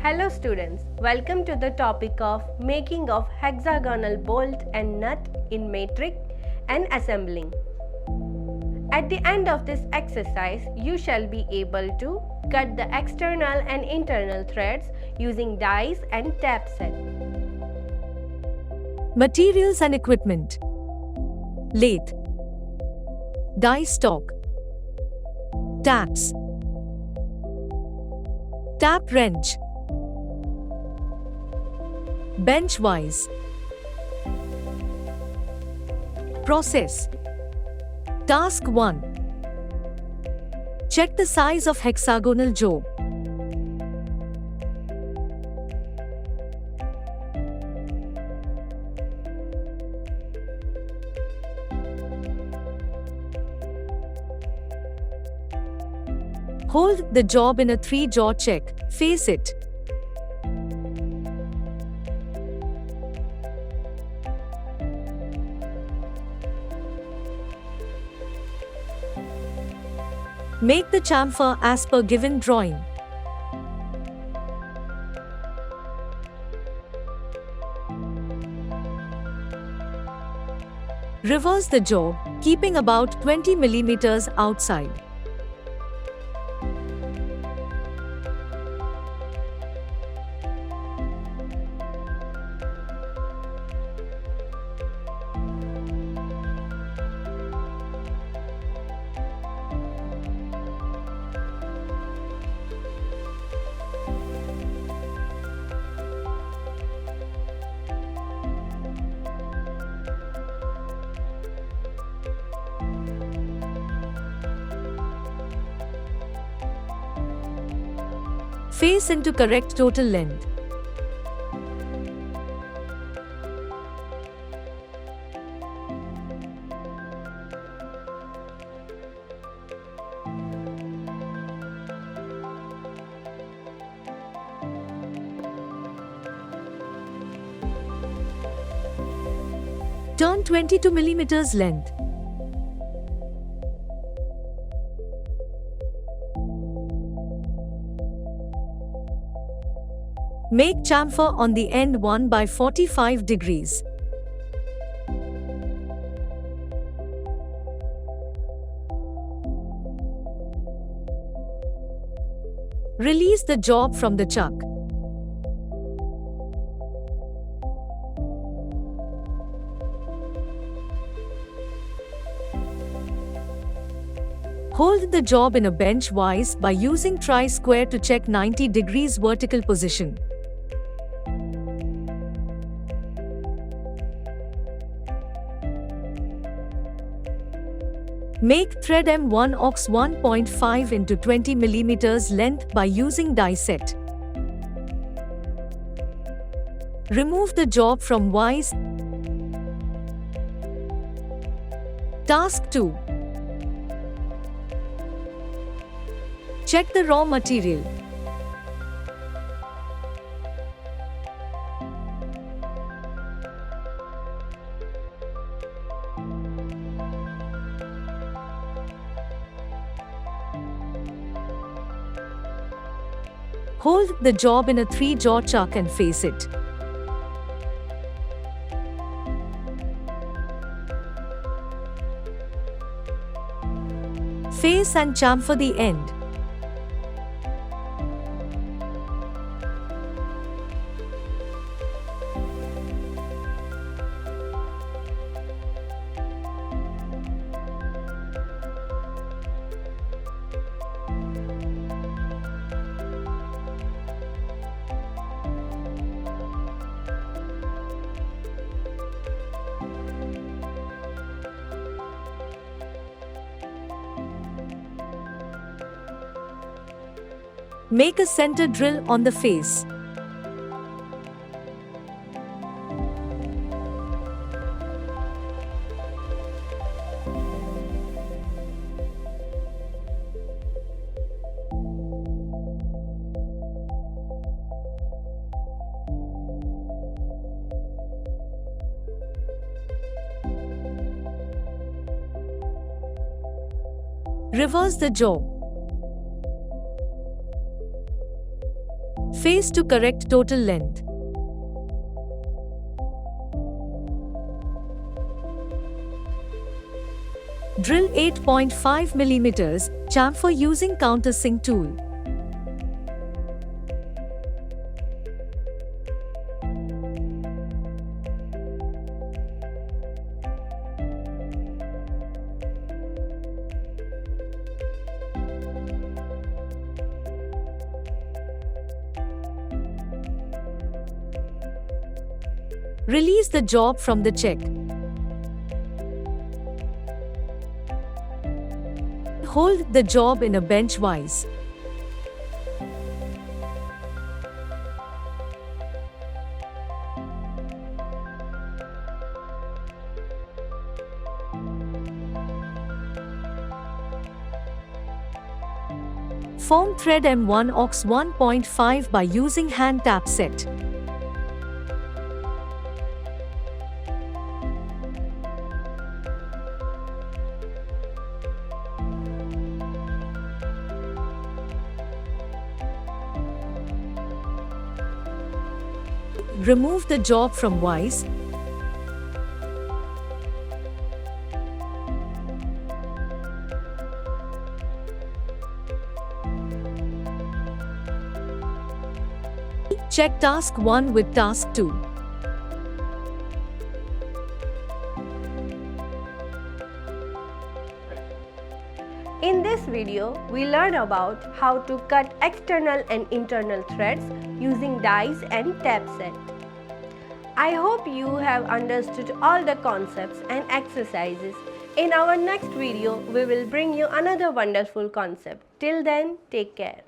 Hello students, welcome to the topic of making of hexagonal bolt and nut in matrix and assembling. At the end of this exercise, you shall be able to cut the external and internal threads using dies and tap set. Materials and equipment: lathe, die stock, taps, tap wrench, bench vise. Process. Task 1. Check the size of hexagonal job. Hold the job in a 3-jaw check, face it. Make the chamfer as per given drawing. Reverse the job, keeping about 20 mm outside. Face into correct total length. Turn 22 mm length. Make chamfer on the end 1 by 45 degrees. Release the job from the chuck. Hold the job in a bench vise by using tri-square to check 90 degrees vertical position. Make thread M1 ox 1.5 into 20 mm length by using die set. Remove the job from vise. Task 2. Check the raw material. Hold the job in a 3-jaw chuck and face it. Face and chamfer the end. Make a center drill on the face. Reverse the job. Face to correct total length. Drill 8.5 mm, chamfer using countersink tool. Release the job from the check. Hold the job in a bench vise. Form thread M1 aux 1.5 by using hand tap set. Remove the job from vise. Check task 1 with task 2. In this video, we learn about how to cut external and internal threads using dies and tap set. I hope you have understood all the concepts and exercises. In our next video, we will bring you another wonderful concept. Till then, take care.